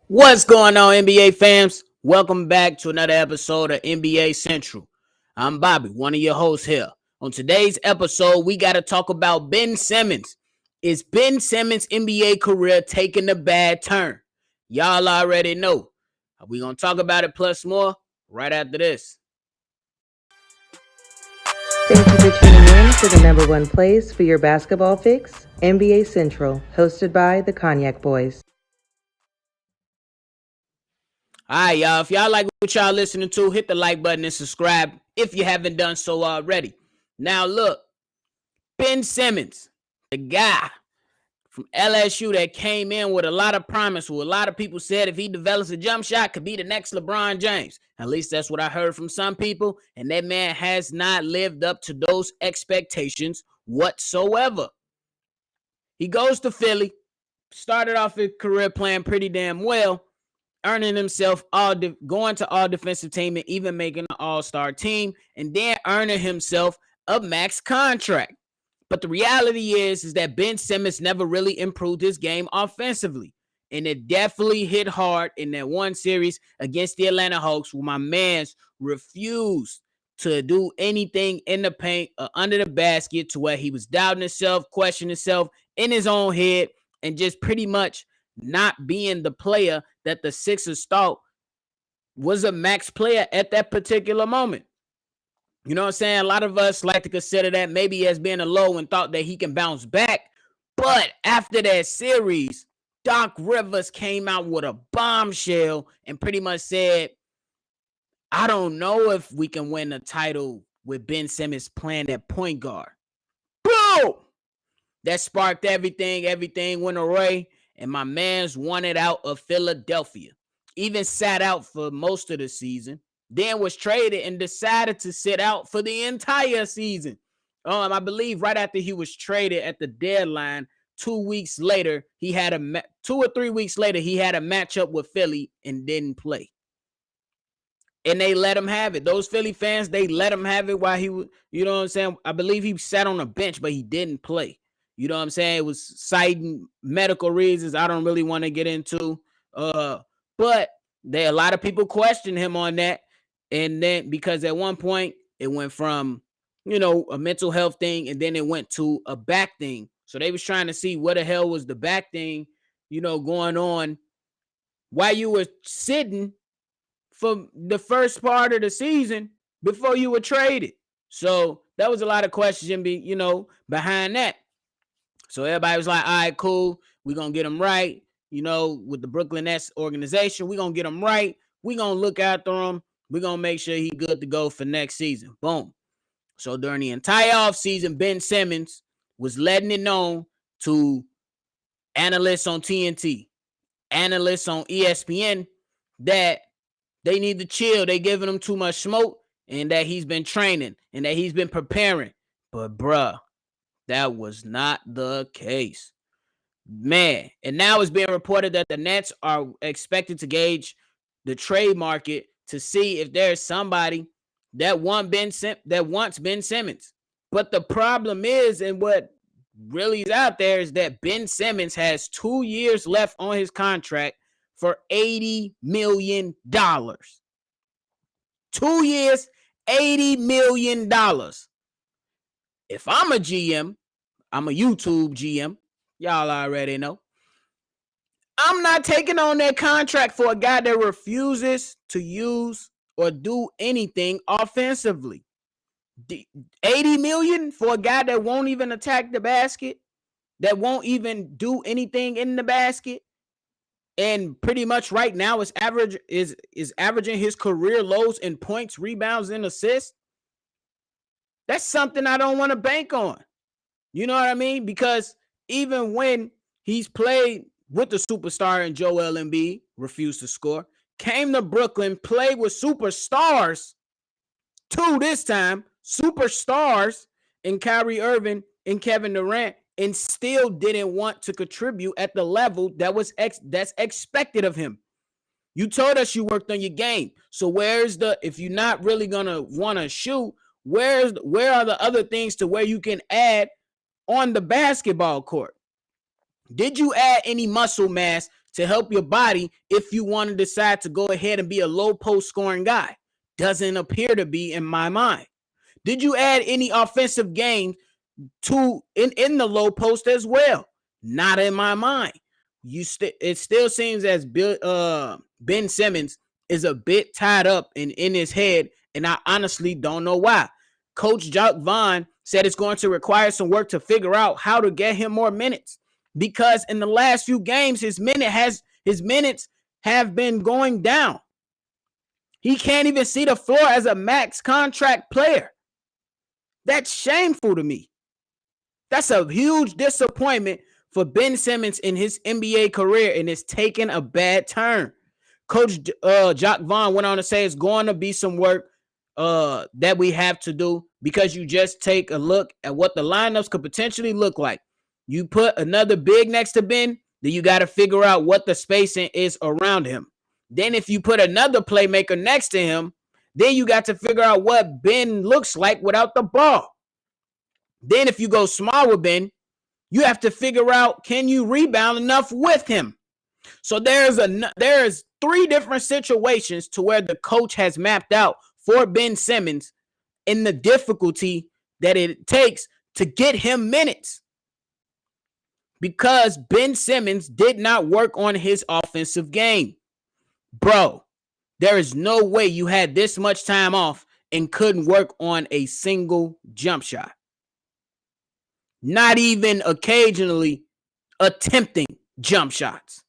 What's going on, NBA fans? Welcome back to another episode of NBA Central. I'm Bobby, one of your hosts here. On today's episode, we got to talk about Ben Simmons. Is Ben Simmons' NBA career taking a bad turn? Y'all already know. We're going to talk about it plus more right after this. Thank you for tuning in to the number one place for your basketball fix, NBA Central, hosted by the Cognac Boys. All right, y'all. If y'all like what y'all listening to, hit the like button and subscribe if you haven't done so already. Now, look, Ben Simmons, the guy from LSU that came in with a lot of promise, who a lot of people said if he develops a jump shot could be the next LeBron James. At least that's what I heard from some people, and that man has not lived up to those expectations whatsoever. He goes to Philly, started off his career playing pretty damn well, earning himself going to all defensive team and even making an all-star team, and then earning himself a max contract. But the reality is that Ben Simmons never really improved his game offensively. And it definitely hit hard in that one series against the Atlanta Hawks where my mans refused to do anything in the paint or under the basket, to where he was doubting himself, questioning himself in his own head, and just pretty much not being the player that the Sixers thought was a max player at that particular moment. You know what I'm saying? A lot of us like to consider that maybe as being a low and thought that he can bounce back. But after that series, Doc Rivers came out with a bombshell and pretty much said, I don't know if we can win a title with Ben Simmons playing at point guard. Boom! That sparked everything. Everything went away, and my man's wanted out of Philadelphia. Even sat out for most of the season. Then was traded and decided to sit out for the entire season. I believe right after he was traded at the deadline, 2 weeks later, he had 2 or 3 weeks later, he had a matchup with Philly and didn't play. And they let him have it. Those Philly fans, they let him have it while he was, you know what I'm saying? I believe he sat on a bench, but he didn't play. You know what I'm saying? It was citing medical reasons I don't really want to get into. But a lot of people questioned him on that. And then because at one point it went from, a mental health thing, and then it went to a back thing. So they was trying to see what the hell was the back thing, going on while you were sitting for the first part of the season before you were traded. So that was a lot of questions, behind that. So everybody was like, all right, cool. We're going to get him right. With the Brooklyn Nets organization, we're going to get him right. We're going to look after him. We're going to make sure he's good to go for next season. Boom. So during the entire offseason, Ben Simmons was letting it known to analysts on TNT, analysts on ESPN, that they need to chill. They giving him too much smoke, and that he's been training and that he's been preparing. But bruh, that was not the case. Man, and now it's being reported that the Nets are expected to gauge the trade market to see if there's somebody that wants Ben Simmons. But the problem is, and what really is out there, is that Ben Simmons has 2 years left on his contract for $80 million. 2 years, $80 million. If I'm a GM, I'm a YouTube GM. Y'all already know. I'm not taking on that contract for a guy that refuses to use or do anything offensively. 80 million for a guy that won't even attack the basket, that won't even do anything in the basket, and pretty much right now is averaging his career lows in points, rebounds, and assists. That's something I don't want to bank on. You know what I mean? Because even when he's played with the superstar and Joel Embiid, refused to score, came to Brooklyn, played with superstars, two this time, superstars in Kyrie Irving and Kevin Durant, and still didn't want to contribute at the level that's expected of him. You told us you worked on your game. So if you're not really gonna want to shoot, where are the other things to where you can add on the basketball court? Did you add any muscle mass to help your body if you want to decide to go ahead and be a low post scoring guy. Doesn't appear to be in my mind. Did you add any offensive game to in the low post as well? Not in my mind. It still seems as Ben Simmons is a bit tied up in his head, and I honestly don't know why. Coach Jacques Vaughn said it's going to require some work to figure out how to get him more minutes, because in the last few games his minutes have been going down. He can't even see the floor as a max contract player. That's shameful to me. That's a huge disappointment for Ben Simmons in his NBA career, and it's taken a bad turn. Coach Jacques Vaughn went on to say it's going to be some work that we have to do, because you just take a look at what the lineups could potentially look like. You put another big next to Ben, then you got to figure out what the spacing is around him. Then if you put another playmaker next to him, then you got to figure out what Ben looks like without the ball. Then if you go small with Ben, you have to figure out, can you rebound enough with him? So there's 3 different situations to where the coach has mapped out for Ben Simmons in the difficulty that it takes to get him minutes, because Ben Simmons did not work on his offensive game. Bro, there is no way you had this much time off and couldn't work on a single jump shot. Not even occasionally attempting jump shots.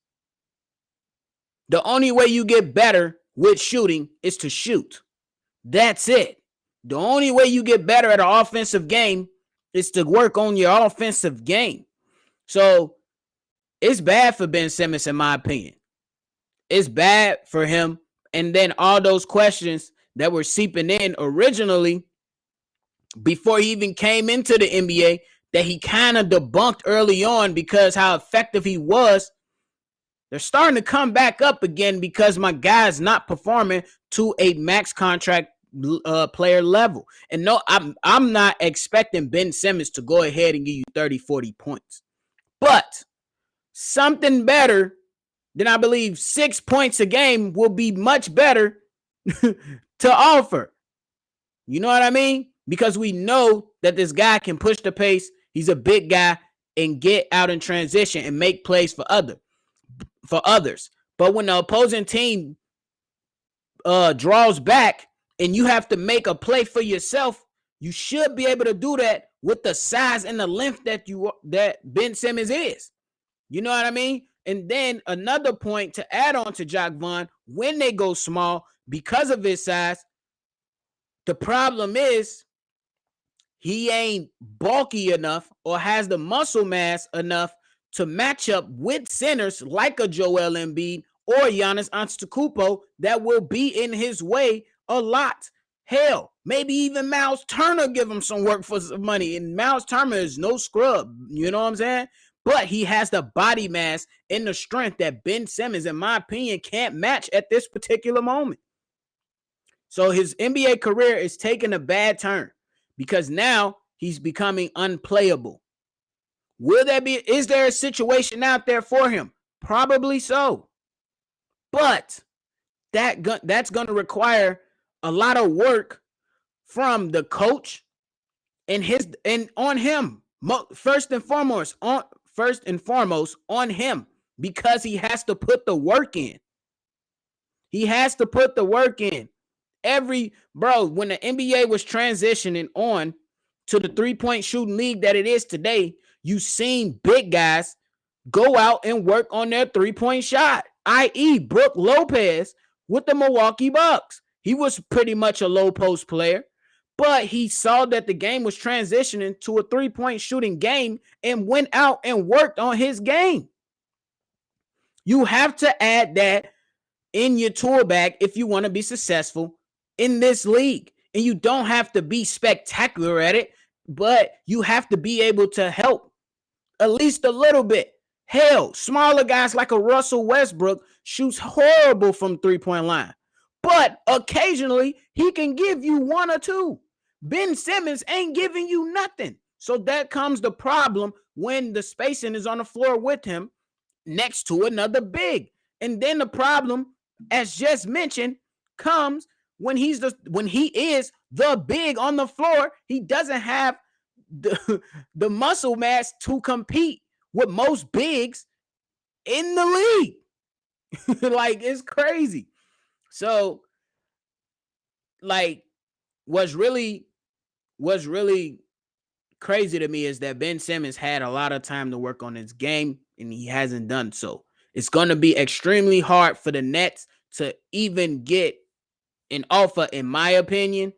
The only way you get better with shooting is to shoot. That's it. The only way you get better at an offensive game is to work on your offensive game. So it's bad for Ben Simmons, in my opinion. It's bad for him. And then all those questions that were seeping in originally before he even came into the NBA that he kind of debunked early on because how effective he was, they're starting to come back up again because my guy's not performing to a max contract player level. And no, I'm not expecting Ben Simmons to go ahead and give you 30, 40 points. But something better than, I believe, 6 points a game will be much better to offer. You know what I mean? Because we know that this guy can push the pace. He's a big guy and get out in transition and make plays for others. But when the opposing team draws back and you have to make a play for yourself, you should be able to do that with the size and the length that Ben Simmons is. You know what I mean? And then another point to add on to Jacques Vaughn, when they go small, because of his size, the problem is he ain't bulky enough or has the muscle mass enough to match up with centers like a Joel Embiid or Giannis Antetokounmpo that will be in his way a lot. Hell, maybe even Miles Turner give him some work for some money. And Miles Turner is no scrub. You know what I'm saying? But he has the body mass and the strength that Ben Simmons, in my opinion, can't match at this particular moment. So his NBA career is taking a bad turn because now he's becoming unplayable. Is there a situation out there for him? Probably so. But that's going to require a lot of work from the coach and on him. First and foremost on him, because he has to put the work in. He has to put the work in. When the NBA was transitioning on to the 3-point shooting league that it is today, you seen big guys go out and work on their 3-point shot, i.e. Brook Lopez with the Milwaukee Bucks. He was pretty much a low post player, but he saw that the game was transitioning to a 3-point shooting game and went out and worked on his game. You have to add that in your tool bag if you want to be successful in this league. And you don't have to be spectacular at it, but you have to be able to help at least a little bit. Hell, smaller guys like a Russell Westbrook shoots horrible from 3-point line, but occasionally he can give you 1 or 2. Ben Simmons ain't giving you nothing. So that comes the problem when the spacing is on the floor with him next to another big. And then the problem, as just mentioned, comes when he is the big on the floor. He doesn't have the muscle mass to compete with most bigs in the league. Like, it's crazy. So, like, what's really crazy to me is that Ben Simmons had a lot of time to work on his game, and he hasn't done so. It's going to be extremely hard for the Nets to even get an offer, in my opinion.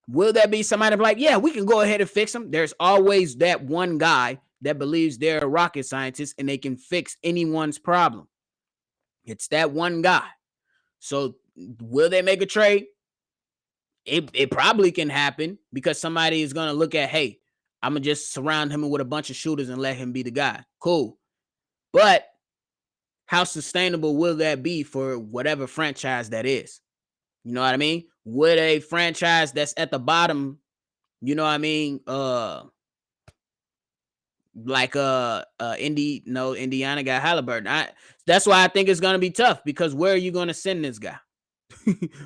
Will that be somebody like, yeah, we can go ahead and fix them? There's always that one guy that believes they're a rocket scientist and they can fix anyone's problem. It's that one guy. So will they make a trade? It probably can happen because somebody is going to look at, hey, I'm going to just surround him with a bunch of shooters and let him be the guy. Cool. But how sustainable will that be for whatever franchise that is? You know what I mean? Would a franchise that's at the bottom, you know what I mean, like Indiana got Halliburton. That's why I think it's going to be tough, because where are you going to send this guy?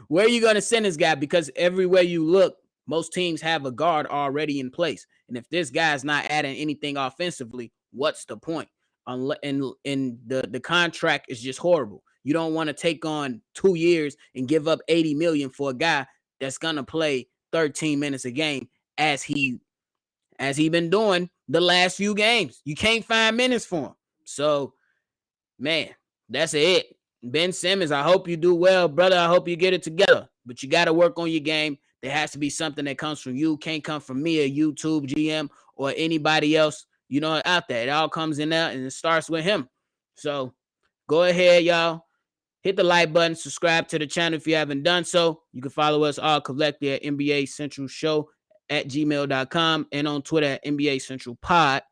Where are you going to send this guy? Because everywhere you look, most teams have a guard already in place. And if this guy's not adding anything offensively, what's the point? And the contract is just horrible. You don't want to take on 2 years and give up $80 million for a guy that's going to play 13 minutes a game as he been doing the last few games. You can't find minutes for him. So, man, that's it. Ben Simmons, I hope you do well, brother. I hope you get it together. But you got to work on your game. There has to be something that comes from you. Can't come from me, a YouTube GM, or anybody else, out there. It all comes in there, and it starts with him. So go ahead, y'all. Hit the like button. Subscribe to the channel if you haven't done so. You can follow us all collectively at NBA Central Show at gmail.com and on Twitter at NBA Central Pod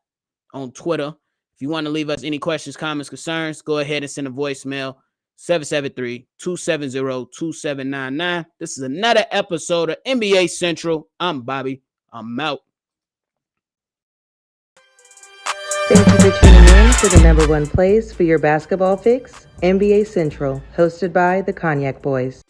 on Twitter. If you want to leave us any questions, comments, concerns, go ahead and send a voicemail, 773-270-2799. This is another episode of NBA Central. I'm Bobby. I'm out. Thank you for tuning in to the number one place for your basketball fix, NBA Central, hosted by the Cognac Boys.